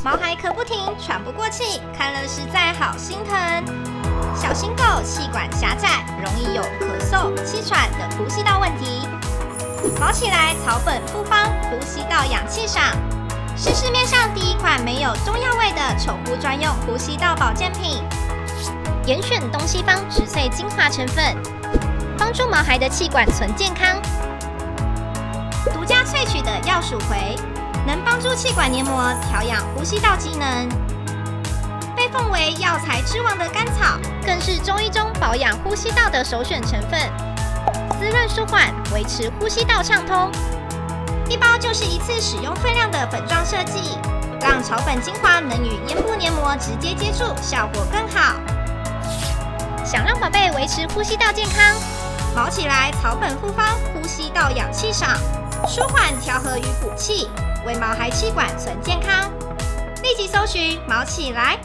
毛孩咳不停，喘不过气，看了实在好心疼。小型狗气管狭窄，容易有咳嗽、气喘等呼吸道问题。毛起来草本复方呼吸道氧气赏，是市面上第一款没有中药味的宠物专用呼吸道保健品。严选东西方植萃精华成分，帮助毛孩的气管存健康。独家萃取的药属回，能帮助气管黏膜调养呼吸道机能。被奉为药材之王的甘草，更是中医中保养呼吸道的首选成分，滋润舒缓，维持呼吸道畅通。一包就是一次使用分量的粉状设计，让草本精华能与咽部黏膜直接接触，效果更好。想让宝贝维持呼吸道健康，毛起来草本复方呼吸道氧气赏，舒缓调和与补气，为毛孩气管存健康。立即搜寻毛起来。